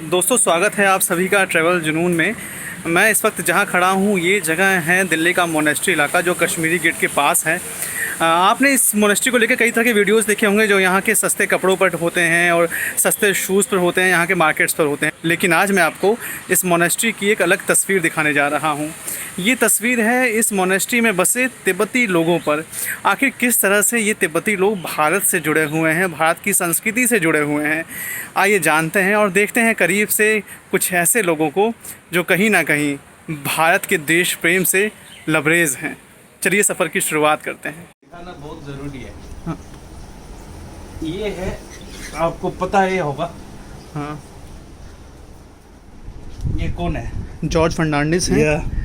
दोस्तों स्वागत है आप सभी का ट्रैवल जुनून में। मैं इस वक्त जहां खड़ा हूं ये जगह है दिल्ली का मोनेस्ट्री इलाका जो कश्मीरी गेट के पास है। आपने इस मोनेस्ट्री को लेकर कई तरह के वीडियोस देखे होंगे जो यहाँ के सस्ते कपड़ों पर होते हैं और सस्ते शूज़ पर होते हैं, यहाँ के मार्केट्स पर होते हैं। लेकिन आज मैं आपको इस मोनेस्ट्री की एक अलग तस्वीर दिखाने जा रहा हूँ। ये तस्वीर है इस मोनेस्ट्री में बसे तिब्बती लोगों पर। आखिर किस तरह से ये तिब्बती लोग भारत से जुड़े हुए हैं, भारत की संस्कृति से जुड़े हुए हैं, आइए जानते हैं और देखते हैं करीब से कुछ ऐसे लोगों को जो कहीं ना कहीं भारत के देश प्रेम से लबरेज हैं। चलिए सफ़र की शुरुआत करते हैं। दिखाना बहुत ज़रूरी है। हाँ। ये है, आपको पता है होगा। हाँ, ये कौन है? जॉर्ज फर्नांडिस हैं।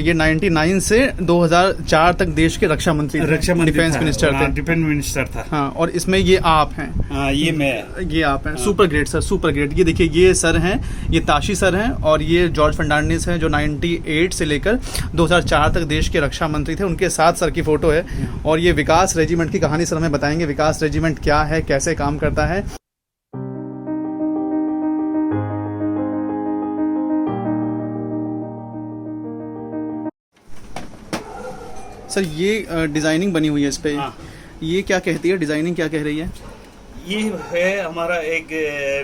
ये 99 से 2004 तक देश के रक्षा मंत्री थे, डिफेंस मिनिस्टर थे। डिफेंस मिनिस्टर था। हाँ, और इसमें ये आप हैं। हाँ, ये आप हैं। Super great sir, super great. ये देखिए, ये सर हैं, ये ताशी सर हैं और ये जॉर्ज फर्नांडिस हैं जो 98 से लेकर 2004 तक देश के रक्षा मंत्री थे। उनके साथ सर की फ़ोटो है। और ये विकास रेजिमेंट की कहानी सर हमें बताएंगे। विकास रेजिमेंट क्या है, कैसे काम करता है। सर ये डिज़ाइनिंग बनी हुई है इस पे। हाँ। ये क्या कहती है, डिज़ाइनिंग क्या कह रही है? ये है हमारा एक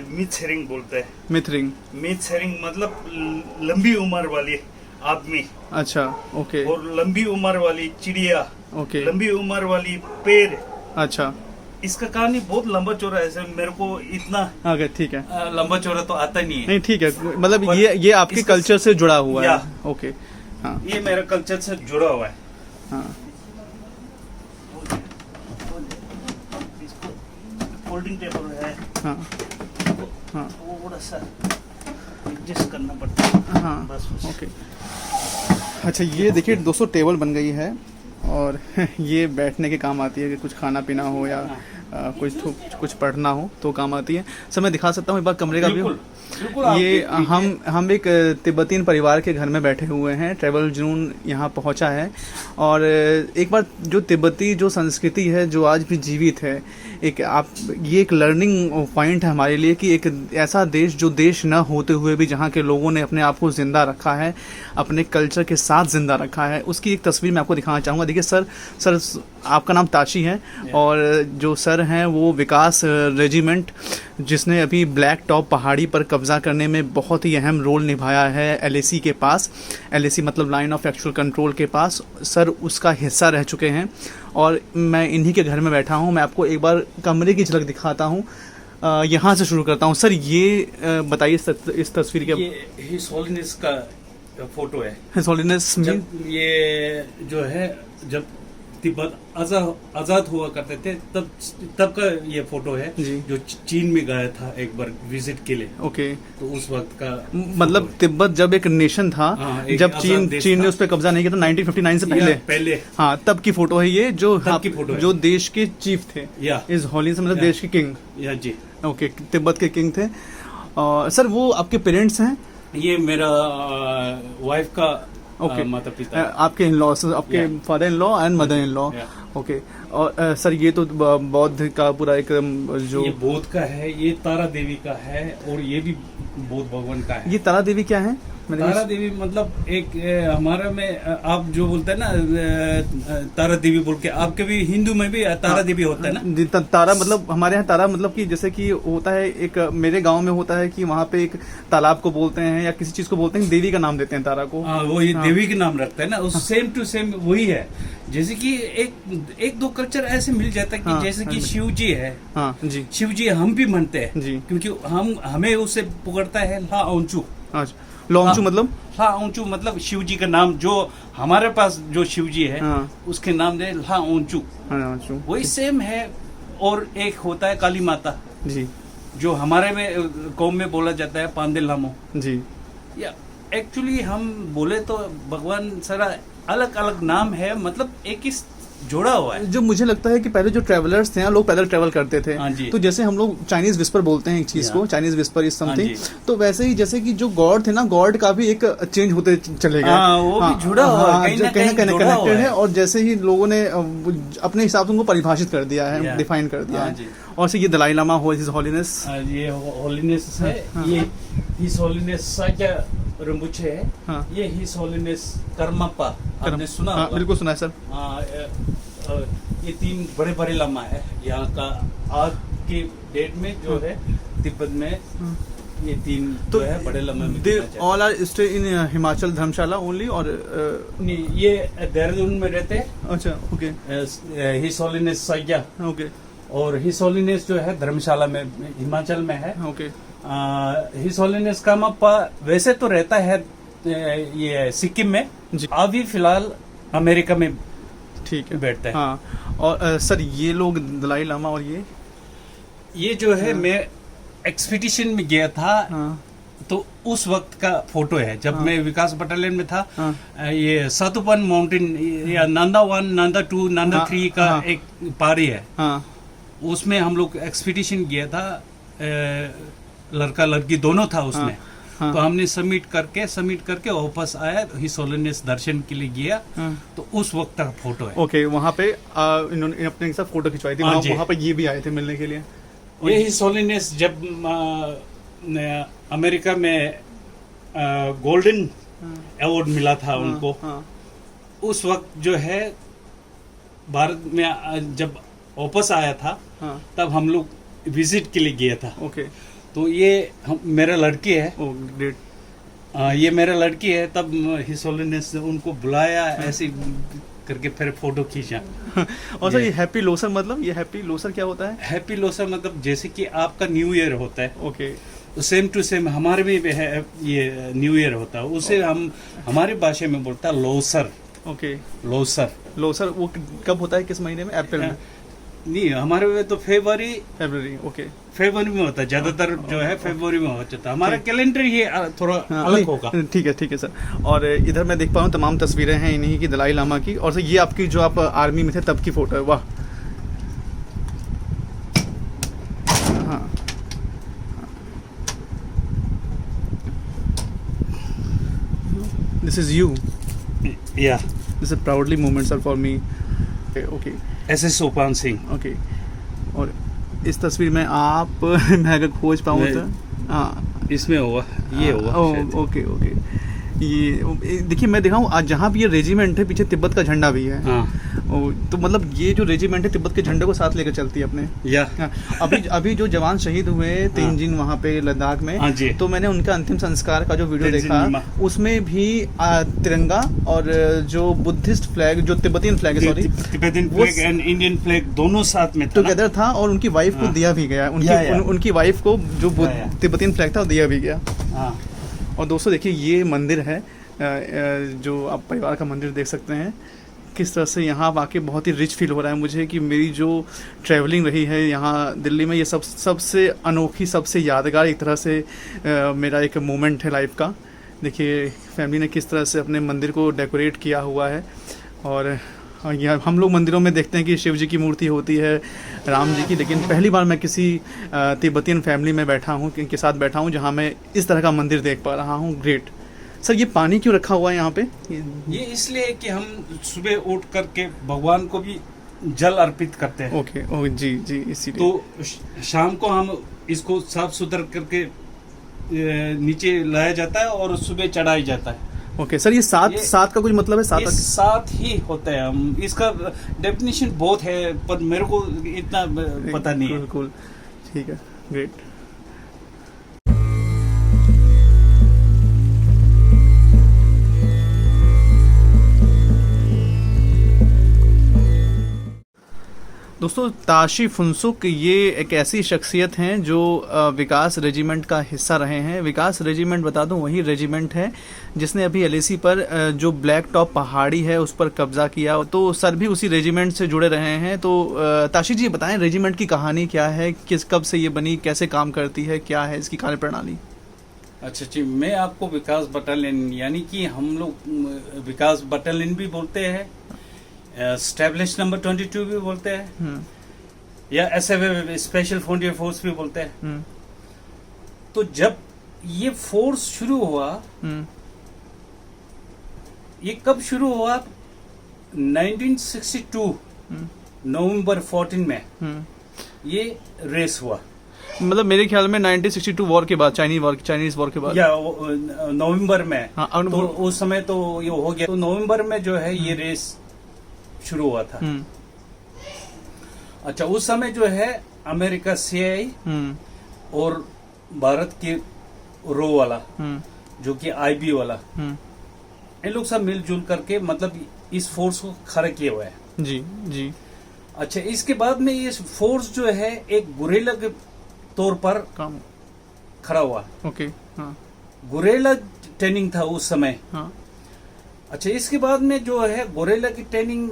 मिथ शेयरिंग बोलते हैं। मिथरिंग। मिथ शेयरिंग मतलब लंबी उम्र वाली आदमी। अच्छा, ओके। और लंबी उम्र वाली चिड़िया। ओके। लंबी उम्र वाली पेड़। अच्छा, इसका कहानी बहुत लंबा चौड़ा है। मेरे को इतना ओके, ठीक है। लंबा चौड़ा तो आता नहीं है। नहीं, ठीक है, मतलब ये आपके कल्चर से जुड़ा हुआ है। ओके। हाँ, ये मेरा कल्चर से जुड़ा हुआ है। हाँ। फोल्डिंग टेबल है। हाँ, हाँ, थोड़ा सा एडजस्ट करना पड़ता है। हाँ, बस। ओके। अच्छा, ये देखिए दोस्तों, टेबल बन गई है और ये बैठने के काम आती है कि कुछ खाना पीना हो या कुछ पढ़ना हो तो काम आती है। सर मैं दिखा सकता हूँ एक बार कमरे का व्यू। ये हम एक तिब्बतीन परिवार के घर में बैठे हुए हैं। ट्रैवल जुनून यहाँ पहुँचा है और एक बार जो तिब्बती जो संस्कृति है जो आज भी जीवित है, ये एक लर्निंग पॉइंट है हमारे लिए कि एक ऐसा देश जो देश न होते हुए भी जहाँ के लोगों ने अपने आप को ज़िंदा रखा है, अपने कल्चर के साथ ज़िंदा रखा है, उसकी एक तस्वीर मैं आपको दिखाना चाहूँगा। देखिए सर आपका नाम ताशी है और जो सर हैं वो विकास रेजिमेंट जिसने अभी ब्लैक टॉप पहाड़ी पर कब्ज़ा करने में बहुत ही अहम रोल निभाया है LAC के पास। LAC मतलब लाइन ऑफ एक्चुअल कंट्रोल के पास। सर उसका हिस्सा रह चुके हैं और मैं इन्हीं के घर में बैठा हूँ। मैं आपको एक बार कमरे की झलक दिखाता हूँ। यहाँ से शुरू करता हूँ। सर ये बताइए इस तस्वीर के। ये हिज होलीनेस का फोटो है। हिज होलीनेस में ये जो है जब तिब्बत आजाद हुआ करते थे तब का ये फोटो है जो चीन में गया था एक बार विजिट के लिए। ओके। तो उस वक्त का मतलब तिब्बत जब एक नेशन था, जब चीन ने उस पर कब्जा नहीं किया था 1959 से पहले। हाँ, तब की फोटो है ये जो देश के चीफ थे। इस होली से मतलब देश के किंग। जी, ओके, तिब्बत के किंग थे। सर वो आपके पेरेंट्स हैं? ये मेरा वाइफ का माता पिता। आपके इन लॉ, आपके father in law and mother in law. Okay. और सर ये तो बौद्ध का पूरा एक जो ये बौद्ध का है, ये तारा देवी का है और ये भी बौद्ध भगवान का है। ये तारा देवी क्या है? तारा देवी मतलब एक हमारा में आप जो बोलते हैं ना तारा देवी बोल के, आपके भी हिंदू में भी तारा देवी होता है ना। तारा मतलब हमारे यहाँ तारा मतलब कि जैसे कि होता है, एक मेरे गांव में होता है कि वहाँ पे एक तालाब को बोलते हैं या किसी चीज को बोलते हैं, देवी का नाम देते हैं तारा को। वही देवी के नाम रखते हैं ना। उस सेम टू सेम वही है। जैसे कि एक दो कल्चर ऐसे मिल जाता है कि जैसे कि शिव जी है। हाँ जी, शिव जी हम भी मानते हैं जी, क्योंकि हमें उससे पुकारता है ला औंचू। लॉन्चू मतलब ला औंचू मतलब शिव जी का नाम। जो हमारे पास जो शिव जी है उसके नाम दे ला औंचू। वही सेम है। और एक होता है काली माता जी, जो हमारे में कौम में बोला जाता है पांदे लामो जी। या एक्चुअली हम बोले तो भगवान सारा अलग अलग नाम है, मतलब एक ही जोड़ा हुआ है। जो मुझे लगता है कि पहले जो ट्रैवलर्स थे लोग पैदल ट्रैवल करते थे। तो जैसे हम लोग चाइनीज विस्पर बोलते हैं एक चीज को, चाइनीज विस्पर इज समथिंग, तो वैसे ही जैसे कि जो गॉड थे ना, गॉड का भी एक चेंज होते चले गए। वो भी जुड़ा हुआ है, कहीं ना कहीं कनेक्टेड है। और जैसे ही लोगों ने अपने हिसाब से उनको परिभाषित कर दिया है, डिफाइन कर दिया है। और से ये दलाई लामा हिज होलीनेस, ये होलीनेस है। हिज होलीनेस साजा रंबुचे है। हाँ। ये हिज होलीनेस कर्मप्पा, आपने सुना हाँ, होगा। बिल्कुल सुना है सर। ये 3 बड़े बड़े लामा है यहाँ का आज की डेट में जो है तिब्बत में। ये 3 तो जो है बड़े लामा में they all are stay in Himachal Dharamshala only और नहीं, ये देहरादून में रहते हैं। अच्छा ओके हिज होलीनेस साजा ओके और हिज होलीनेस जो है धर्मशाला में हिमाचल में है। ओके हिज होलीनेस कर्मप्पा वैसे तो रहता है ये सिक्किम में, जी। अभी फिलहाल अमेरिका में ठीक है बैठता है। हाँ और सर ये लोग दलाई लामा और ये जो है मैं एक्सपीडिशन में गया था। हाँ तो उस वक्त का फोटो है जब हाँ। मैं विकास बटालियन में था। हाँ। ये सातुपन माउंटेन या नंदा 1 नंदा 2 नंदा हाँ, 3 का हाँ। एक पहाड़ी है। हाँ उसमें हम लोग एक्सपीडिशन गया था। लड़का लड़की दोनों था उसमें। हाँ। तो हमने सबमिट करके वापस आया, हिज होलीनेस दर्शन के लिए गया। हाँ। तो उस वक्त का फोटो है। ओके वहाँ पे इन्होंने अपने साथ फोटो खिंचवाई थी। हाँ जी। वहाँ पे ये भी आए थे मिलने के लिए। ये हिज होलीनेस जब अमेरिका में गोल्डन अवार्ड मिला था उनको, हाँ उस वक्त जो है भारत में जब वापस आया था हाँ तब हम लोग विजिट के लिए गया था। ओके तो ये मेरा लड़की है। ओ ग्रेट ये मेरा लड़की है। तब हिज होलीनेस ने उनको बुलाया ऐसे करके फिर फोटो खींचा। और सर ये हैप्पी लोसर मतलब ये हैप्पी लोसर क्या होता है? हैप्पी लोसर मतलब जैसे कि आपका न्यू ईयर होता है, ओके तो सेम टू सेम हमारे भी है ये न्यू ईयर होता है। उसे हम हमारी भाषा में बोलता है लोसर। ओके लोसर लोसर वो कब होता है, किस महीने में? अप्रैल में? नहीं, हमारे में तो फरवरी ओके फरवरी में होता है ज्यादातर जो है फरवरी में हो जाता है। हमारा कैलेंडर ये थोड़ा अलग होगा। ठीक है सर। और इधर मैं देख पा रहा हूँ तमाम तस्वीरें हैं इन्हीं की दलाई लामा की। और सर ये आपकी जो आप आर्मी में थे तब की फोटो है। वाह हाँ दिस इज यू या this is proudly moment sir for me. Okay SS Sopan Singh. Okay और इस तस्वीर में आप मैं अगर खोज पाऊँ तो हाँ इसमें होगा, ये होगा शायद। ओके ये देखिए मैं देखा हूँ आज जहाँ भी ये रेजिमेंट है पीछे तिब्बत का झंडा भी है। हाँ। तो मतलब ये जो रेजिमेंट है तिब्बत के झंडे को साथ लेकर चलती है अपने। या हाँ, अभी जो जवान शहीद हुए तेंजिन वहाँ पे लद्दाख में, हाँ जी। तो मैंने उनका अंतिम संस्कार का जो वीडियो देखा उसमें भी तिरंगा और जो बुद्धिस्ट फ्लैग जो तिब्बतियन फ्लैग है sorry Tibetan flag and Indian flag दोनों साथ में टुगेदर था और उनकी वाइफ को दिया भी गया। उनकी वाइफ को जो तिब्बतियन फ्लैग था वो दिया भी गया। और दोस्तों देखिए ये मंदिर है जो आप परिवार का मंदिर देख सकते हैं। किस तरह से यहाँ आके बहुत ही रिच फील हो रहा है मुझे कि मेरी जो ट्रैवलिंग रही है यहाँ दिल्ली में ये सबसे अनोखी सबसे यादगार एक तरह से मेरा एक मोमेंट है लाइफ का। देखिए फैमिली ने किस तरह से अपने मंदिर को डेकोरेट किया हुआ है। और यहाँ हम लोग मंदिरों में देखते हैं कि शिव जी की मूर्ति होती है, राम जी की, लेकिन पहली बार मैं किसी तिब्बतियन फैमिली में बैठा हूँ, इनके साथ बैठा हूँ जहाँ मैं इस तरह का मंदिर देख पा रहा हूँ। Great sir. ये पानी क्यों रखा हुआ है यहाँ पे? ये इसलिए कि हम सुबह उठ करके भगवान को भी जल अर्पित करते हैं। ओके जी इसीलिए तो शाम को हम इसको साफ सुथरा करके नीचे लाया जाता है और सुबह चढ़ाया जाता है। ओके सर ये सात का कुछ मतलब है? सात ही होता है। हम इसका डेफिनेशन बहुत है पर मेरे को इतना पता नहीं है। बिल्कुल ठीक है ग्रेट। दोस्तों ताशी फुनसुक ये एक ऐसी शख्सियत हैं जो विकास रेजिमेंट का हिस्सा रहे हैं। विकास रेजिमेंट बता दूं वही रेजिमेंट है जिसने अभी LAC पर जो ब्लैक टॉप पहाड़ी है उस पर कब्जा किया। तो सर भी उसी रेजिमेंट से जुड़े रहे हैं। तो ताशी जी बताएं रेजिमेंट की कहानी क्या है, कब से ये बनी, कैसे काम करती है, क्या है इसकी कार्यप्रणाली? अच्छा जी, मैं आपको विकास बटालियन यानी कि हम लोग विकास बटालियन भी बोलते हैं, स्टैब्लिश नंबर 22 भी बोलते हैं, या SF स्पेशल फ्रंटियर फोर्स भी बोलते हैं। तो जब ये फोर्स शुरू हुआ, ये कब शुरू हुआ? 1962 नवंबर 14 में ये रेस हुआ। मतलब मेरे ख्याल में 1962 वॉर के बाद, चाइनीज वॉर के बाद, या नवंबर में। हाँ, तो उस समय तो ये हो गया, तो नवंबर में जो है ये रेस शुरू हुआ था। अच्छा, उस समय जो है अमेरिका CI और भारत के रो वाला जो कि IB वाला, ये लोग सब मिलजुल करके मतलब इस फोर्स को खड़ा किया हुआ है। जी जी। अच्छा, इसके बाद में ये फोर्स जो है एक गुरेला के तौर पर काम खड़ा हुआ। ओके। हाँ। गुरेला ट्रेनिंग था उस समय। हाँ। अच्छा, इसके बाद में जो है गुरेला की ट्रेनिंग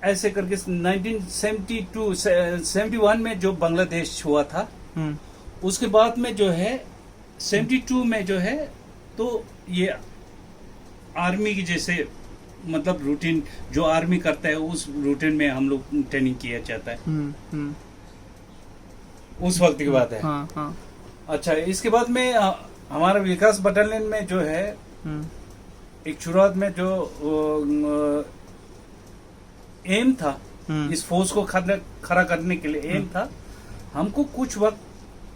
ऐसे करके 1971 में जो बांग्लादेश हुआ था, उसके बाद में जो है 72 में जो है तो ये आर्मी की जैसे मतलब रूटीन जो आर्मी करता है उस रूटीन में हम लोग ट्रेनिंग किया जाता है। उस वक्त की बात है। हाँ, हाँ। अच्छा, इसके बाद में हमारा विकास बटालियन में जो है एक शुरुआत में जो एम था इस फोर्स को खड़ा करने के लिए, एम था हमको कुछ वक्त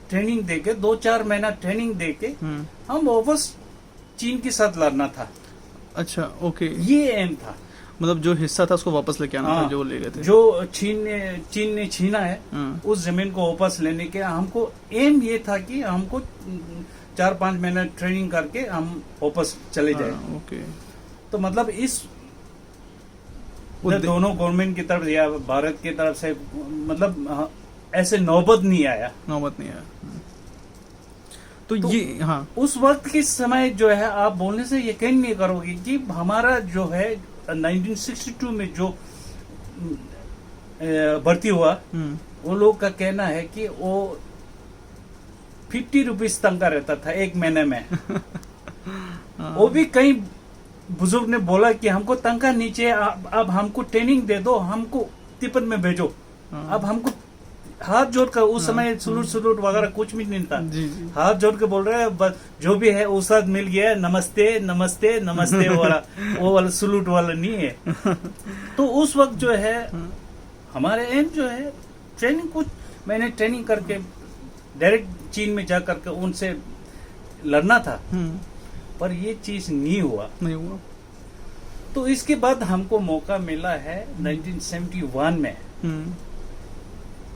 ट्रेनिंग देके 2-4 महीना ट्रेनिंग देके हम वापस चीन के साथ लड़ना था। अच्छा, ओके। ये एम था, मतलब जो हिस्सा था उसको वापस लेके आना था, जो ले गए थे, जो चीन ने छीना है उस जमीन को वापस लेने के हमको एम ये था कि हमको 4-5 महीना ट्रेनिंग करके हम वापस चले जाए। ओके। तो मतलब इस दोनों गवर्नमेंट की तरफ या भारत की तरफ से मतलब ऐसे नौबत नहीं आया। तो ये हाँ, उस वक्त के समय जो है आप बोलने से यकीन नहीं करोगे कि हमारा जो है 1962 में जो भर्ती हुआ, वो लोग का कहना है कि वो 50 रुपीज तनख्वाह रहता था एक महीने में। वो भी कई बुजुर्ग ने बोला कि हमको तनख्वाह नीचे, अब हमको ट्रेनिंग दे दो, हमको तिब्बत में भेजो। अब हमको हाथ जोड़ कर, उस समय सलूट वगैरह कुछ भी नहीं था, हाथ जोड़ के बोल रहे हैं बस जो भी है उस्ताद मिल गया, नमस्ते नमस्ते नमस्ते वाला, वो वाला सलूट वाला नहीं है। तो उस वक्त जो है हमारे एम जो है ट्रेनिंग, कुछ मैंने ट्रेनिंग करके डायरेक्ट चीन में जा करके उनसे लड़ना था, पर ये चीज नहीं हुआ। तो इसके बाद हमको मौका मिला है 1971 में।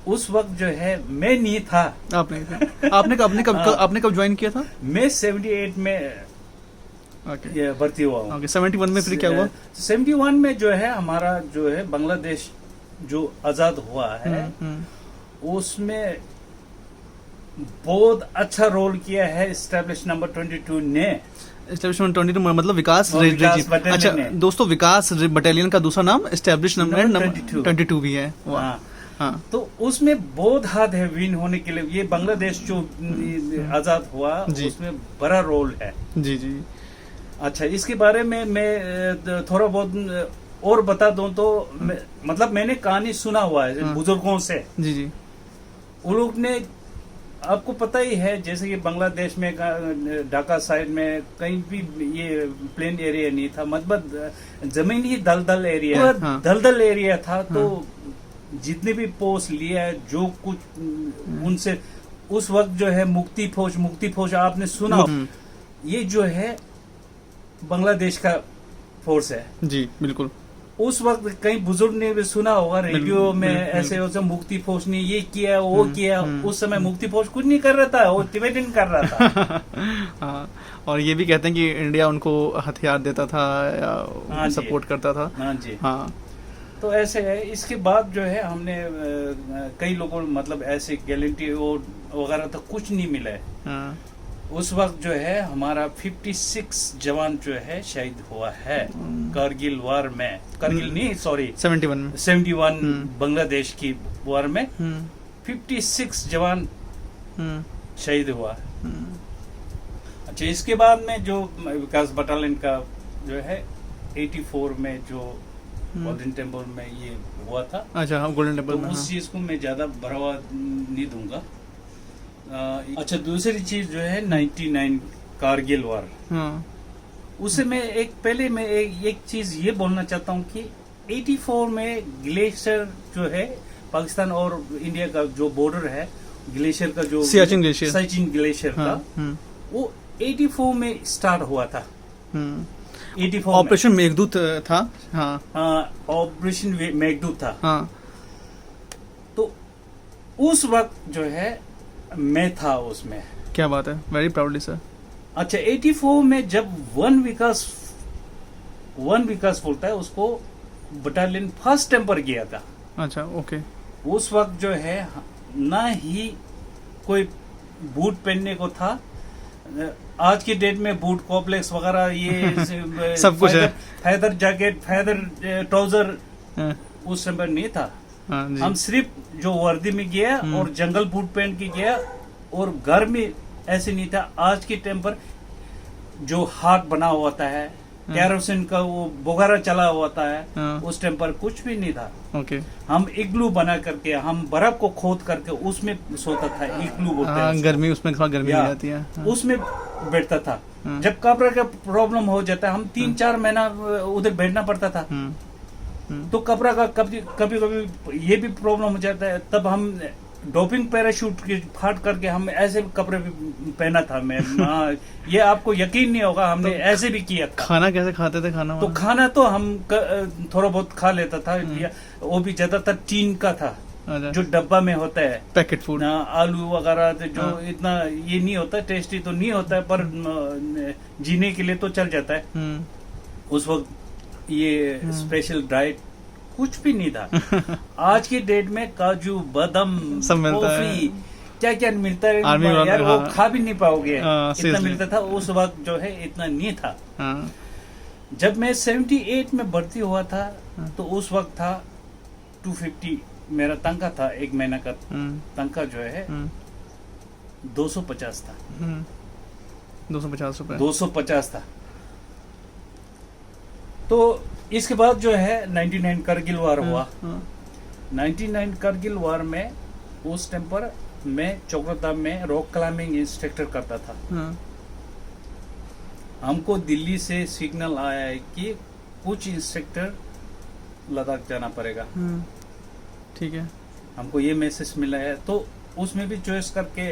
उस वक्त जो है मैं नहीं था। आपने कब ज्वाइन किया था? मैं 78 में भर्ती हुआ हूँ। 71 में फिर क्या हुआ? 71 में जो है हमारा जो है बांग्लादेश जो आजाद हुआ है, उसमें बहुत अच्छा रोल किया है एस्टेब्लिश नंबर 22 ने। एस्टेब्लिशमेंट 22 मतलब विकास अच्छा दोस्तों, विकास बटालियन का दूसरा नाम एस्टेब्लिश नंबर 22 भी है। हाँ। तो उसमें बहुत हाथ है विन होने के लिए। ये बांग्लादेश जो आजाद हुआ उसमें बड़ा रोल है। जी जी। अच्छा, इसके बारे में मैं थोड़ा बहुत और बता दूं तो मतलब मैंने कहानी सुना हुआ है बुजुर्गों से। जी जी। वो लोग ने, आपको पता ही है जैसे कि बांग्लादेश में ढाका साइड में कहीं भी ये प्लेन एरिया नहीं था, मतलब जमीन ही दलदल एरिया, दलदल एरिया था। तो जितने भी पोस्ट लिया है जो कुछ उनसे उस वक्त जो है मुक्ति फौज आपने सुना, ये जो है बांग्लादेश का फोर्स है। जी बिल्कुल। उस वक्त कई बुजुर्ग ने भी सुना होगा रेडियो में ऐसे मुक्ति फौज ने ये किया वो किया। उस समय मुक्ति फौज कुछ नहीं कर रहा था, वो तिब्बतन कर रहा था। हाँ, और ये भी कहते हैं कि इंडिया उनको हथियार देता था या सपोर्ट करता था। हाँ जी। हाँ, तो ऐसे है। इसके बाद जो है हमने कई लोगों मतलब ऐसे गारंटी वगैरह तो कुछ नहीं मिला है। हाँ। उस वक्त जो है हमारा 56 जवान जो है शहीद हुआ है कारगिल वार में। कारगिल नहीं, सॉरी 71 बांग्लादेश की वार में 56 जवान शहीद हुआ। अच्छा, इसके बाद में जो विकास बटालियन का जो है 84 में जो गोल्डन टेम्पल में ये हुआ था। अच्छा, हाँ, गोल्डन टेम्पल में। उस चीज को मैं ज्यादा बढ़ावा नहीं दूंगा। अच्छा, दूसरी चीज जो है 99 कारगिल वार, उसे मैं एक चीज ये बोलना चाहता हूँ कि 84 में ग्लेशियर जो है पाकिस्तान और इंडिया का जो बॉर्डर है ग्लेशियर का जो सियाचिन ग्लेशियर। सियाचिन ग्लेशियर हाँ, था वो 84 में स्टार्ट हुआ था। 84 ऑपरेशन मेघदूत था। हाँ, ऑपरेशन मेघदूत था। हाँ, तो उस वक्त जो है मैं था उसमें। क्या बात है, वेरी प्राउडली सर। अच्छा, 84 में जब वन विकास बोलता है उसको बटालियन फर्स्ट टेम्पर किया था। अच्छा, ओके। उस वक्त जो है ना ही कोई बूट पहनने को था। आज की डेट में बूट कॉम्प्लेक्स वगैरह ये सब कुछ है। फैदर जैकेट, फैदर ट्राउजर उस समय नहीं था। जी। हम सिर्फ जो वर्दी में गया और जंगल बूट पहन के गया, और घर में ऐसे नहीं था। आज के टाइम पर जो हाथ बना हुआ होता है, कैरोसिन का वो बोगारा चला हुआ होता है, उस टाइम पर कुछ भी नहीं था। ओके। हम इग्लू बना करके, हम बर्फ को खोद करके उसमें सोता था। इग्लू बोलते हैं उसको। गर्मी, उसमें थोड़ा गर्मी हो जाती है। उसमें बैठता था। जब कब्र का प्रॉब्लम हो जाता है, हम 3-4 महीना उधर बैठना पड़ता था। तो कब्र का कभी कभी ये भी प्रॉब्लम हो जाता है, तब हम डोपिंग पैराशूट की फाट करके हम ऐसे कपड़े भी पहना था मैं। ये आपको यकीन नहीं होगा, हमने तो ऐसे भी किया था। खाना कैसे खाते थे? खाना खाना तो हम थोड़ा बहुत खा लेता था। वो भी ज्यादातर टीन का था, जो डब्बा में होता है, पैकेट फूड। आलू वगैरह जो इतना ये नहीं होता, टेस्टी तो नहीं होता है, पर जीने के लिए तो चल जाता है। उस वक्त ये स्पेशल डाइट कुछ भी नहीं था। आज की डेट में काजू, बादाम, सब मिलता है। क्या क्या मिलता है यार, वो खा भी नहीं पाओगे। इतना मिलता था उस वक्त, जो है इतना नहीं था। जब मैं 78 में भर्ती हुआ था, तो उस वक्त था 250 मेरा तनख्वाह था। एक महीना का तनख्वाह जो है 250 था। 250 रुपए। 250 था। तो इसके बाद जो है 99 करगिल वार हुआ। 99 करगिल वार में उस टाइम पर मैं चौकरदाम में रॉक क्लाइंबिंग इंस्ट्रक्टर करता था। हमको दिल्ली से सिग्नल आया है कि कुछ इंस्ट्रक्टर लद्दाख जाना पड़ेगा। ठीक है। हमको ये मैसेज मिला है, तो उसमें भी चॉइस करके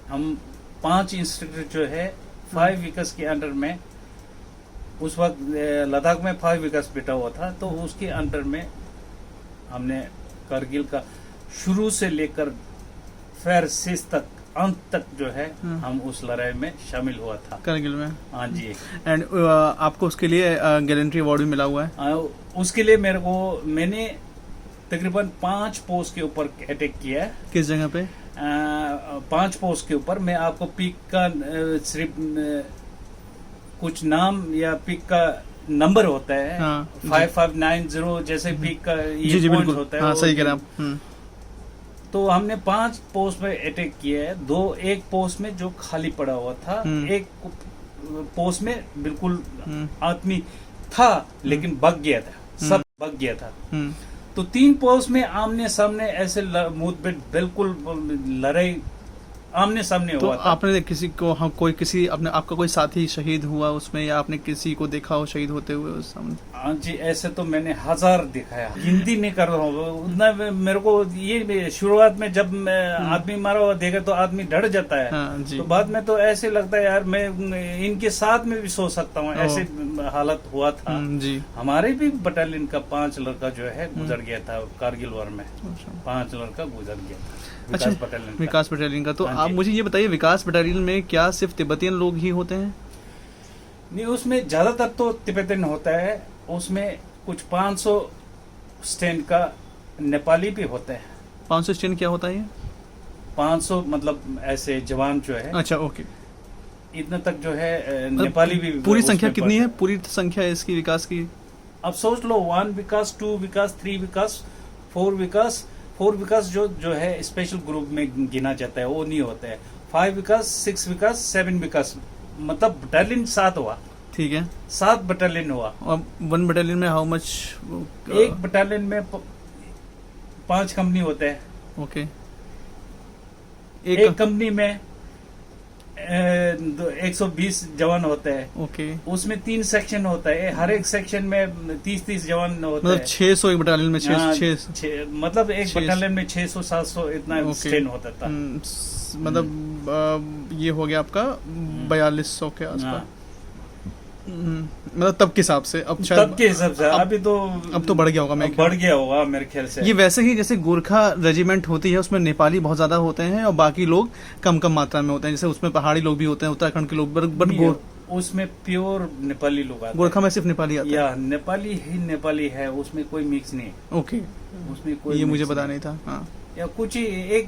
हम 5 इंस्ट्रक्टर जो है 5 वीकर्स के अंडर में, उस वक्त लद्दाख में 5 वीकर्स बैठा हुआ था, तो उसके अंडर में हमने करगिल का शुरू से लेकर फिर शेष तक, अंत तक जो है हम उस लड़ाई में शामिल हुआ था करगिल में। हाँ जी। एंड आपको उसके लिए गैलेंट्री अवार्ड भी मिला हुआ है? उसके लिए मैंने तकरीबन 5 पोस्ट के ऊपर अटैक किया है। किस जगह पे? 5 पोस्ट के ऊपर। मैं आपको पिक का सिर्फ कुछ नाम या पिक का नंबर होता है। 5590 जैसे पिक का ये पॉइंट होता है। सही कह रहे हैं आप। तो हमने 5 पोस्ट में अटैक किया है। एक पोस्ट में जो खाली पड़ा हुआ था, एक पोस्ट में बिल्कुल आदमी था लेकिन भाग गया था, सब भाग गया था। तो 3 पोस्ट में आमने सामने ऐसे मुठभेड़, बिल्कुल लड़ाई आमने सामने हुआ था। आपने किसी को आपका कोई साथी शहीद हुआ उसमें, या आपने किसी को देखा हो शहीद होते हुए उस सामने? हाँ जी, ऐसे तो मैंने 1000 दिखाया, गिनती नहीं कर रहा हूँ उतना। मेरे को ये शुरुआत में जब आदमी मारा हुआ देखा तो आदमी डर जाता है। हाँ जी। तो बाद में तो ऐसे लगता है यार मैं इनके साथ में भी सो सकता हूँ, ऐसे हालत हुआ था जी। हमारे भी बटालियन का 5 लड़का जो है गुजर गया था कारगिल वार में। 5 लड़का गुजर गया था विकास बटालियन का। तो आप मुझे ये बताइए, विकास बटालियन में क्या सिर्फ तिब्बतियन लोग ही होते हैं? नहीं, उसमें ज्यादातर तो तिब्बतियन होता है। उसमें कुछ 500 स्टैंड का नेपाली भी होता है। 500 स्टैंड क्या होता है ये? 500 मतलब ऐसे जवान जो है। अच्छा, ओके। इतना तक जो है नेपाली भी। पूरी संख्या कितनी है? पूरी संख्या है इसकी विकास की? अब सोच लो, 1 विकास, 2 विकास, 3 विकास, 4 विकास। 4 विकास जो है स्पेशल ग्रुप में गिना जाता है, वो नहीं होता है। 5 विकास, 6 विकास, 7 विकास, मतलब बटालियन 7 हुआ। ठीक है, 7 बटालियन हुआ। और 1 बटालियन में हाउ मच? एक बटालियन में 5 कंपनी होते हैं। ओके। एक कंपनी में 120 जवान होते हैं। ओके, उसमें 3 सेक्शन होता है, हर एक सेक्शन में 30-30 जवान होते मतलब हैं। 600 एक बटालियन में हाँ, 600 मतलब एक 600 बटालियन में 600-700 इतना स्ट्रेन होता था। मतलब ये हो गया आपका 4200 के आसपास। हाँ, मतलब तब के हिसाब से, अब शायद तब के हिसाब से अभी तो अब तो बढ़ गया होगा, मैं बढ़ गया होगा मेरे ख्याल से। ये वैसे ही जैसे गोरखा रेजिमेंट होती है, उसमें नेपाली बहुत ज्यादा होते हैं और बाकी लोग कम कम मात्रा में होते हैं। जैसे उसमें पहाड़ी लोग भी होते हैं, उत्तराखंड के लोग, बट उसमें प्योर नेपाली लोग आते हैं। गोरखा में सिर्फ नेपाली आते हैं। या नेपाली ही नेपाली है, उसमें कोई मिक्स नहीं है। ओके, उसमें कोई ये मुझे mix पता नहीं था। हाँ, या कुछ ही एक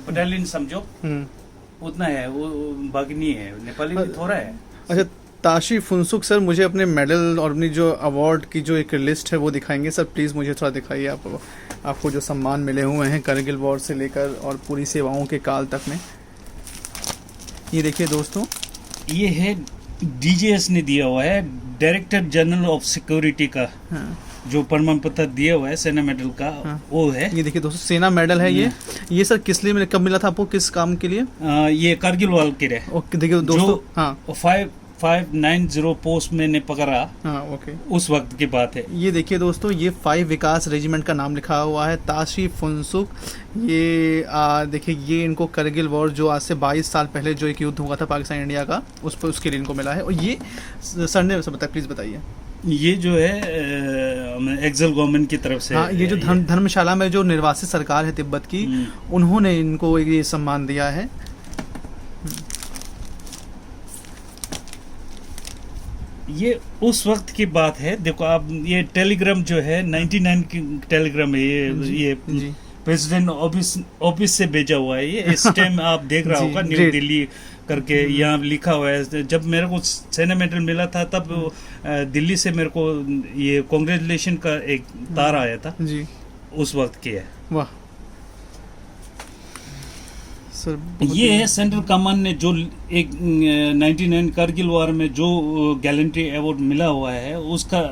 बटालियन समझो उतना है, वो बाकी नहीं है। नेपाली भी थोड़ा है। अच्छा, ताशी फुनसुक सर, मुझे अपने मेडल और अपनी जो अवार्ड की जो एक लिस्ट है वो दिखाएंगे सर, प्लीज़ मुझे थोड़ा दिखाइए। आपको जो सम्मान मिले हुए हैं करगिल वॉर से लेकर और पूरी सेवाओं के काल तक में। ये देखिए दोस्तों, ये है डीजीएस ने दिया हुआ है, डायरेक्टर जनरल ऑफ सिक्योरिटी का। हाँ। जो प्रमाण पत्र दिया हुआ है सेना मेडल का। हाँ। वो है, ये देखिए दोस्तों, सेना मेडल है ये सर किस लिए, कब मिला था आपको, किस काम के लिए? ये करगिल वॉर के लिए। ओके, देखिए दोस्तों, हाँ, 590 पोस्ट मैंने पकड़ा। हाँ, ओके, उस वक्त की बात है। ये देखिए दोस्तों, ये 5 विकास रेजिमेंट का नाम लिखा हुआ है, ताशी फुनसुक। ये देखिए, ये इनको करगिल वॉर जो आज से 22 साल पहले जो एक युद्ध हुआ था पाकिस्तान इंडिया का, उसके लिए इनको मिला है। और ये सर ने प्लीज़ बताइए। ये जो है एक्सल गवर्नमेंट की तरफ से। हाँ, ये जो धर्मशाला में जो निर्वासित सरकार है तिब्बत की, उन्होंने इनको ये सम्मान दिया है। ये उस वक्त की बात है। देखो आप, ये टेलीग्राम जो है 99 की टेलीग्राम है, ये प्रेसिडेंट ऑफिस से भेजा हुआ है। ये इस टाइम आप देख रहा होगा, न्यू दिल्ली करके यहाँ लिखा हुआ है। जब मेरे को सेना मेडल मिला था तब दिल्ली से मेरे को ये कांग्रेचुलेशन का एक तार आया था जी, उस वक्त की है। वाह सर, ये है सेंट्रल कमांड ने जो एक 99 करगिल वॉर में जो गैलेंट्री अवार्ड मिला हुआ है, उसका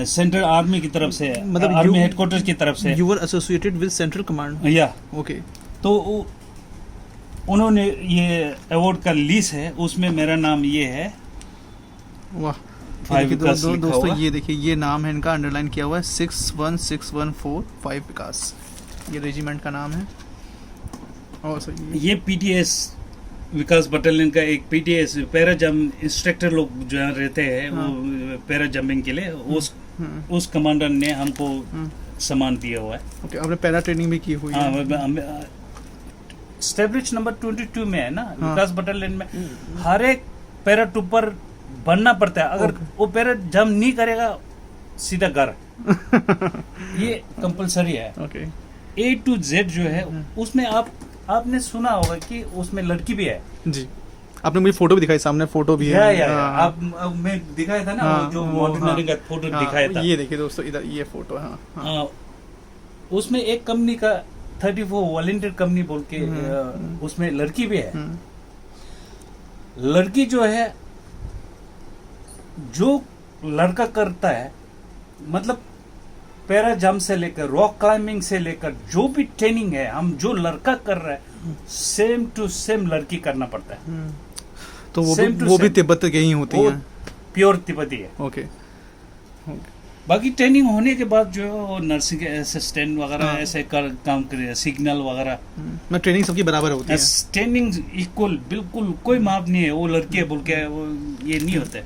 सेंट्रल आर्मी की तरफ से, मतलब आर्मी हेडक्वार्टर की तरफ से। You were associated with central command? या ओके, तो उन्होंने ये अवार्ड का लिस्ट है, उसमें मेरा नाम ये है। वाह, दोस्तों ये देखिए, ये नाम है इनका, अंडरलाइन किया हुआ है 616145 5 विकास, ये रेजिमेंट का नाम है। और सर ये पीटीएस विकास बटालियन का एक पीटीएस पैरा जंप इंस्ट्रक्टर लोग जो रहते हैं, हाँ, वो पैरा जंपिंग के लिए उस कमांडर ने हमको सम्मान दिया हुआ है। ओके, आपने पैरा ट्रेनिंग भी की हुई है? हाँ, स्टेब्लिश नंबर 22 में है ना, हाँ, विकास बटालियन में हर एक पैरा ट्रूपर बनना पड़ता है। अगर वो पैरा जंप नहीं करेगा सीधा घर ये कंपलसरी है। ओके, A to Z जो है उसमें आपने सुना होगा कि उसमें लड़की भी है जी। आपने मुझे फोटो भी दिखाई, सामने फोटो भी है। आप मैं दिखाया था ना, जो ऑर्डिनरी का फोटो दिखाया था। ये देखिए दोस्तों, इधर ये फोटो है। उसमें एक कंपनी का 34 वॉलंटियर कंपनी बोल के उसमें लड़की भी है। लड़की जो है, जो लड़का करता है, मतलब पैरा जंप से लेकर रॉक क्लाइंबिंग से लेकर जो भी ट्रेनिंग है, हम जो लड़का कर रहा है सेम टू सेम लड़की करना पड़ता है। तो वो भी तिब्बत के ही होती है, प्योर तिब्बती है। ओके, बाकी ट्रेनिंग होने के बाद जो है नर्सिंग असिस्टेंट वगैरह ऐसे काम करे, सिग्नल वगैरह, मैं ट्रेनिंग सबकी बराबर होती है। ट्रेनिंग इक्वल, बिल्कुल कोई माप नहीं है। वो लड़की है बोल के वो ये नहीं होता है।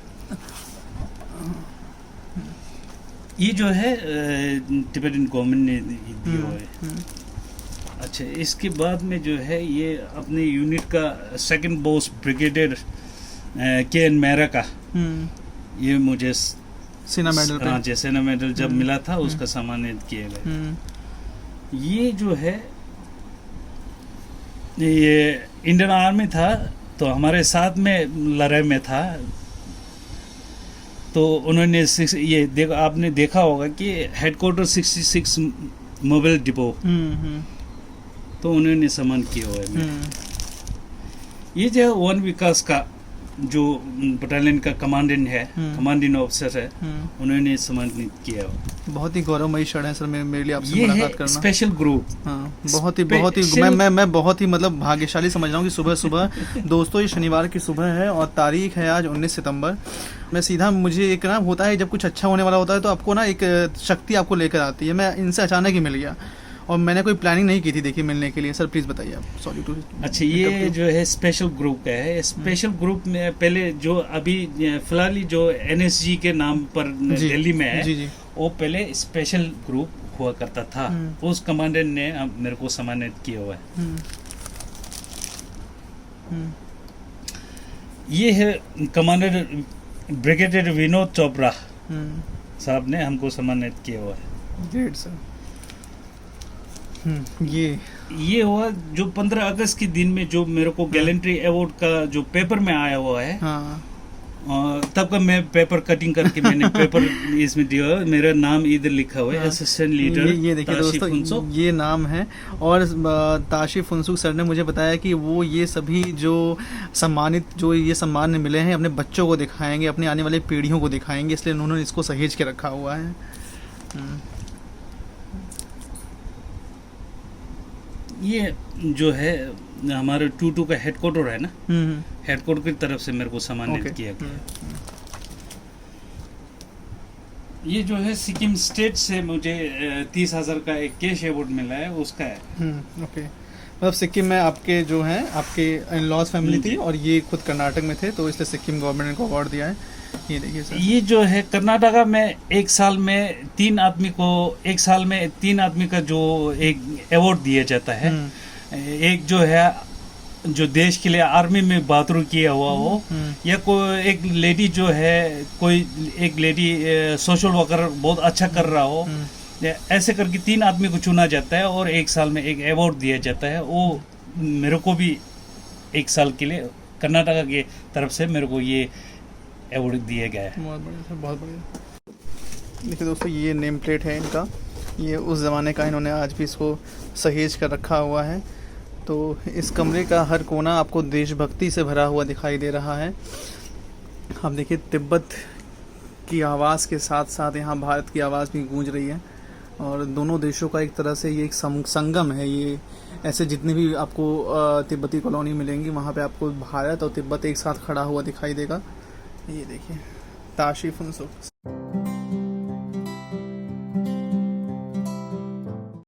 ये जो है तिब्बतन गवर्नमेंट ने दिया हुआ है। अच्छा, इसके बाद में जो है ये अपने यूनिट का second boss brigadier KN Mehra का, ये मुझे सेना मेडल पे, हाँ, सेना मेडल जब मिला था उसका सम्मानित किए गए। ये जो है ये इंडियन आर्मी था, तो हमारे साथ में लड़ाई में था। तो उन्होंने ये देखो, आपने देखा होगा कि हेडक्वार्टर 66 मोबाइल डिपो, तो उन्होंने सम्मान किया हुआ है। ये जो वन विकास का जो बटालियन का कमांडेंट है, कमांडिंग ऑफिसर है, उन्होंने सम्मानित किया। बहुत ही गौरवमयी क्षण है सर मेरे लिए आपसे ये मुलाकात करना। Special group. हाँ, बहुत ही मैं बहुत ही मतलब भाग्यशाली समझ रहा हूँ कि सुबह सुबह दोस्तों ये शनिवार की सुबह है और तारीख है आज 19 सितंबर। मैं सीधा मुझे एक ना होता है जब कुछ अच्छा होने वाला होता है तो आपको ना एक शक्ति आपको लेकर आती है। मैं इनसे अचानक ही मिल गया और मैंने कोई प्लानिंग नहीं की थी देखिए मिलने के लिए। सर प्लीज़ बताइए आप। Sorry too. अच्छा, ये जो है स्पेशल ग्रुप का है। स्पेशल ग्रुप में पहले जो अभी फिलहाल जो NSG के नाम पर दिल्ली में है, जी। वो पहले स्पेशल ग्रुप हुआ करता था। उस कमांडेंट ने मेरे को सम्मानित किया हुआ है। ये है कमांडर ब्रिगेडियर विनोद चोपड़ा साहब ने हमको सम्मानित किया हुआ है। Great sir. ये हुआ जो 15 अगस्त के दिन में जो मेरे को गैलेंट्री अवार्ड का जो पेपर में आया हुआ है। हाँ। तब का मैं पेपर कटिंग करके मैंने पेपर इसमें दिया। मेरा नाम इधर लिखा हुआ है, असिस्टेंट लीडर। ये देखिए दोस्तों, ये नाम है। और ताशी फुनसुक सर ने मुझे बताया कि वो ये सभी जो सम्मानित जो ये सम्मान मिले हैं अपने बच्चों को दिखाएंगे, अपने आने वाली पीढ़ियों को दिखाएंगे, इसलिए उन्होंने इसको सहेज के रखा हुआ है। ये जो है हमारे 22 का हेडक्वार्टर है ना, हेडक्वार्टर की तरफ से मेरे को सम्मानित किया गया। ये जो है सिक्किम स्टेट से मुझे 30,000 का एक कैश अवार्ड मिला है, उसका है। ओके, मतलब सिक्किम में आपके जो हैं आपके इन-लॉज फैमिली थी और ये खुद कर्नाटक में थे, तो इसलिए सिक्किम गवर्नमेंट ने को अवार्ड दिया है। ये देखिए सर, ये जो है कर्नाटका में एक साल में 3 आदमी का जो एक अवार्ड दिया जाता है। एक जो है जो देश के लिए आर्मी में बहादुरी किया हुआ हो, या कोई एक लेडी जो है, कोई एक लेडी सोशल वर्कर बहुत अच्छा कर रहा हो, ऐसे करके 3 आदमी को चुना जाता है और एक साल में एक अवार्ड दिया जाता है। वो मेरे को भी एक साल के लिए कर्नाटका की तरफ से मेरे को ये अवार्ड दिया गया है। बहुत बढ़िया सर, बहुत बढ़िया। देखिए दोस्तों, ये नेम प्लेट है इनका, ये उस ज़माने का इन्होंने आज भी इसको सहेज कर रखा हुआ है। तो इस कमरे का हर कोना आपको देशभक्ति से भरा हुआ दिखाई दे रहा है। आप देखिए, तिब्बत की आवाज़ के साथ साथ यहाँ भारत की आवाज़ भी गूंज रही है और दोनों देशों का एक तरह से ये एक संगम है। ये ऐसे जितनी भी आपको तिब्बती कॉलोनी मिलेंगी वहाँ पे आपको भारत और तिब्बत एक साथ खड़ा हुआ दिखाई देगा। ये देखिए, ताशी फुनसुक